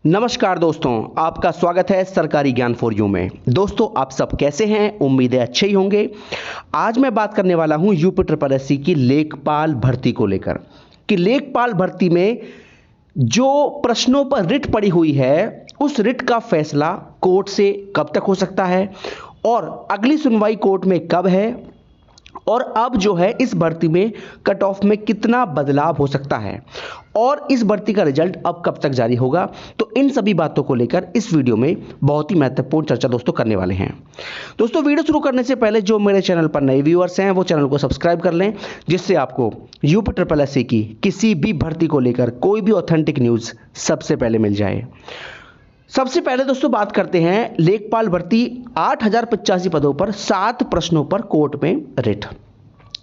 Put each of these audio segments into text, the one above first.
नमस्कार दोस्तों, आपका स्वागत है सरकारी ज्ञान फॉर यू में। दोस्तों, आप सब कैसे हैं? उम्मीद है अच्छे ही होंगे। आज मैं बात करने वाला हूं यूपी ट्रिपल एससी की लेखपाल भर्ती को लेकर कि लेखपाल भर्ती में जो प्रश्नों पर रिट पड़ी हुई है, उस रिट का फैसला कोर्ट से कब तक हो सकता है और अगली सुनवाई कोर्ट में कब है, और अब जो है इस भर्ती में कट ऑफ में कितना बदलाव हो सकता है और इस भर्ती का रिजल्ट अब कब तक जारी होगा। तो इन सभी बातों को लेकर इस वीडियो में बहुत ही महत्वपूर्ण चर्चा दोस्तों करने वाले हैं। दोस्तों, वीडियो शुरू करने से पहले जो मेरे चैनल पर नए व्यूअर्स हैं वो चैनल को सब्सक्राइब कर लें, जिससे आपको यूपी ट्रिपल एससी की किसी भी भर्ती को लेकर कोई भी ऑथेंटिक न्यूज़ सबसे पहले मिल जाए। सबसे पहले दोस्तों बात करते हैं लेखपाल भर्ती 8085 पदों पर 7 प्रश्नों पर कोर्ट में रिट।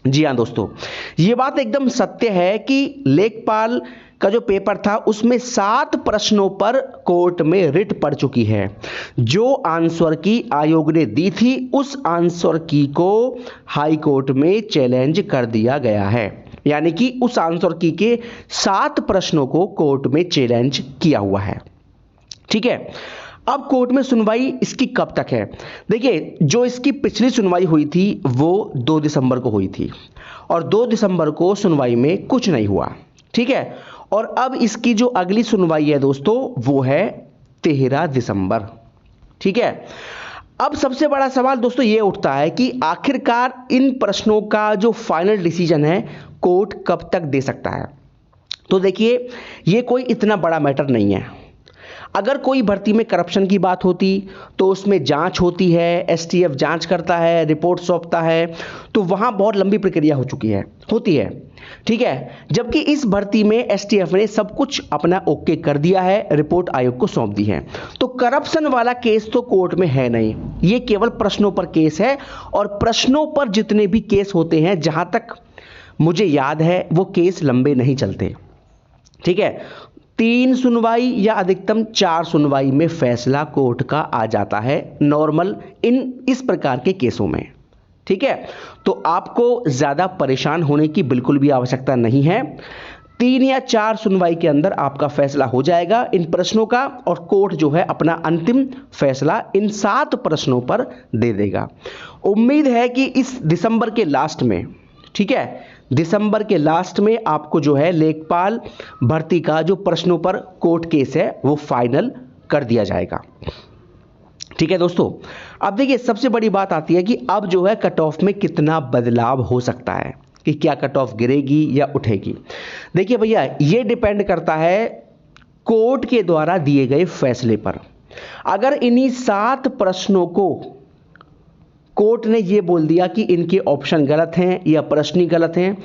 जी हां दोस्तों, यह बात एकदम सत्य है कि लेखपाल का जो पेपर था उसमें 7 प्रश्नों पर कोर्ट में रिट पड़ चुकी है। जो आंसर की आयोग ने दी थी उस आंसर की को हाई कोर्ट में चैलेंज कर दिया गया है, यानी कि उस आंसर की के 7 प्रश्नों को कोर्ट में चैलेंज किया हुआ है। ठीक है, अब कोर्ट में सुनवाई इसकी कब तक है? देखिए, जो इसकी पिछली सुनवाई हुई थी वो 2 दिसंबर को हुई थी और 2 दिसंबर को सुनवाई में कुछ नहीं हुआ। ठीक है, और अब इसकी जो अगली सुनवाई है दोस्तों वो है 13 दिसंबर। ठीक है, अब सबसे बड़ा सवाल दोस्तों ये उठता है कि आखिरकार इन प्रश्नों का जो फाइनल डिसीजन है कोर्ट कब तक दे सकता है। तो देखिए, ये कोई इतना बड़ा मैटर नहीं है। अगर कोई भर्ती में करप्शन की बात होती तो उसमें जांच होती है, एसटीएफ जांच करता है, रिपोर्ट सौंपता है, तो वहां बहुत लंबी प्रक्रिया होती है। ठीक है, जबकि इस भर्ती में एसटीएफ ने सब कुछ अपना ओके कर दिया है, रिपोर्ट आयोग को सौंप दी है। तो करप्शन वाला केस तो कोर्ट में है नहीं, ये केवल प्रश्नों पर केस है। और प्रश्नों पर जितने भी केस होते हैं, जहां तक मुझे याद है, वो केस लंबे नहीं चलते। ठीक है, 3 सुनवाई या अधिकतम 4 सुनवाई में फैसला कोर्ट का आ जाता है नॉर्मल इस प्रकार के केसों में। ठीक है, तो आपको ज्यादा परेशान होने की बिल्कुल भी आवश्यकता नहीं है। 3 या 4 सुनवाई के अंदर आपका फैसला हो जाएगा इन प्रश्नों का, और कोर्ट जो है अपना अंतिम फैसला इन 7 प्रश्नों पर दे देगा। उम्मीद है कि इस दिसंबर के लास्ट में, ठीक है, दिसंबर के लास्ट में आपको जो है लेखपाल भर्ती का जो प्रश्नों पर कोर्ट केस है वो फाइनल कर दिया जाएगा। ठीक है दोस्तों, अब देखिए सबसे बड़ी बात आती है कि अब जो है कट ऑफ में कितना बदलाव हो सकता है, कि क्या कट ऑफ गिरेगी या उठेगी। देखिए भैया, ये डिपेंड करता है कोर्ट के द्वारा दिए गए फैसले पर। अगर इन्हीं 7 प्रश्नों को कोर्ट ने यह बोल दिया कि इनके ऑप्शन गलत हैं या प्रश्न ही गलत हैं,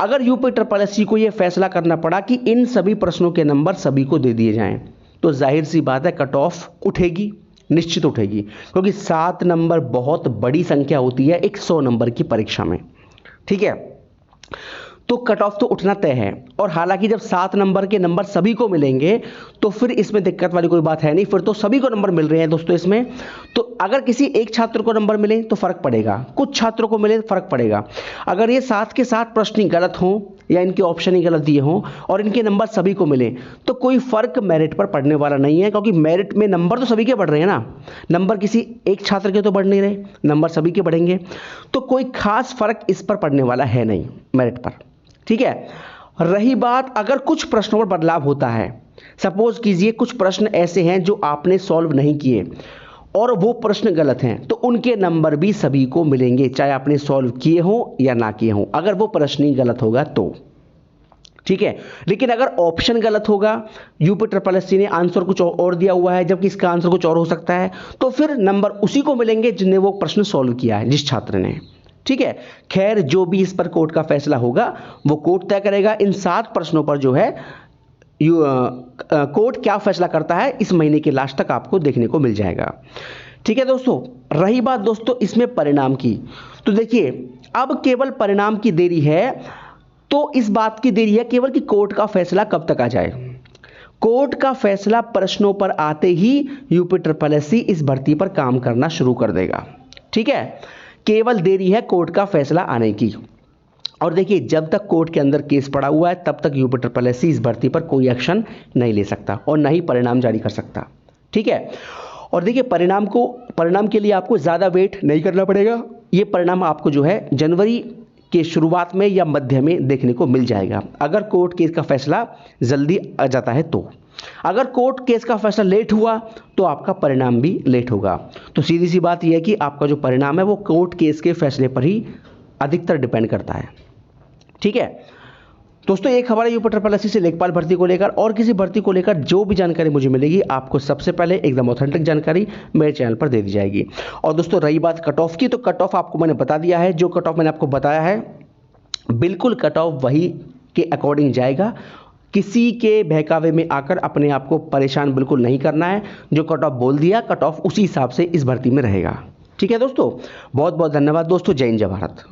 अगर यूपी ट्रिपल एससी को यह फैसला करना पड़ा कि इन सभी प्रश्नों के नंबर सभी को दे दिए जाएं, तो जाहिर सी बात है कट ऑफ उठेगी, निश्चित उठेगी, क्योंकि 7 नंबर बहुत बड़ी संख्या होती है एक 100 नंबर की परीक्षा में। ठीक है, तो कट ऑफ तो उठना तय है। और हालांकि जब 7 नंबर के नंबर सभी को मिलेंगे तो फिर इसमें दिक्कत वाली कोई बात है नहीं, फिर तो सभी को नंबर मिल रहे हैं दोस्तों इसमें। तो अगर किसी एक छात्र को नंबर मिले तो फर्क पड़ेगा, कुछ छात्रों को मिले तो फर्क पड़ेगा। अगर ये 7 के 7 प्रश्न ही गलत हों या इनके ऑप्शन ही गलत दिए हों और इनके नंबर सभी को मिले तो कोई फर्क मेरिट पर पड़ने वाला नहीं है, क्योंकि मेरिट में नंबर तो सभी के बढ़ रहे हैं ना, नंबर किसी एक छात्र के तो बढ़ नहीं रहे, नंबर सभी के बढ़ेंगे। तो कोई खास फर्क इस पर पड़ने वाला है नहीं मेरिट पर। ठीक है, रही बात अगर कुछ प्रश्नों पर बदलाव होता है, सपोज कीजिए कुछ प्रश्न ऐसे हैं जो आपने सॉल्व नहीं किए और वो प्रश्न गलत हैं, तो उनके नंबर भी सभी को मिलेंगे, चाहे आपने सॉल्व किए हो या ना किए हो, अगर वो प्रश्न ही गलत होगा तो। ठीक है, लेकिन अगर ऑप्शन गलत होगा, यूपी ट्रिपल एससी ने आंसर कुछ और दिया हुआ है जबकि इसका आंसर कुछ और हो सकता है, तो फिर नंबर उसी को मिलेंगे जिसने वो प्रश्न सॉल्व किया है, जिस छात्र ने। ठीक है, खैर जो भी इस पर कोर्ट का फैसला होगा वो कोर्ट तय करेगा। इन 7 प्रश्नों पर जो है कोर्ट क्या फैसला करता है इस महीने के लास्ट तक आपको देखने को मिल जाएगा। ठीक है दोस्तों, रही बात दोस्तों इसमें परिणाम की, तो देखिए अब केवल परिणाम की देरी है, तो इस बात की देरी है केवल कि कोर्ट का फैसला कब तक आ जाए। कोर्ट का फैसला प्रश्नों पर आते ही यूपी ट्रिपल एससी इस भर्ती पर काम करना शुरू कर देगा। ठीक है, केवल देरी है कोर्ट का फैसला आने की। और देखिए, जब तक कोर्ट के अंदर केस पड़ा हुआ है तब तक यूपीएससी इस भर्ती पर कोई एक्शन नहीं ले सकता और ना ही परिणाम जारी कर सकता। ठीक है। और देखिए, परिणाम के लिए आपको ज़्यादा वेट नहीं करना पड़ेगा। ये परिणाम आपको जो है जनवरी के शुरुआत में या मध्य में देखने को मिल जाएगा, अगर कोर्ट केस का फैसला जल्दी आ जाता है तो। अगर कोर्ट केस का फैसला लेट हुआ तो आपका परिणाम भी लेट होगा। तो सीधी सी बात यह है कि आपका जो परिणाम है वो कोर्ट केस के फैसले पर ही अधिकतर डिपेंड करता है। ठीक है दोस्तों, एक खबर है यूपीएससी से लेखपाल भर्ती को लेकर। और किसी भर्ती को लेकर जो भी जानकारी मुझे मिलेगी, आपको सबसे पहले एकदम ऑथेंटिक जानकारी मेरे चैनल पर दे दी जाएगी। और दोस्तों, रही बात कट ऑफ की, तो कट ऑफ आपको मैंने बता दिया है। जो कट ऑफ मैंने आपको बताया है, बिल्कुल कट ऑफ वही के अकॉर्डिंग जाएगा। किसी के बहकावे में आकर अपने आप को परेशान बिल्कुल नहीं करना है। जो कट ऑफ बोल दिया, कट ऑफ उसी हिसाब से इस भर्ती में रहेगा। ठीक है दोस्तों, बहुत बहुत धन्यवाद दोस्तों। जय हिंद, जय भारत।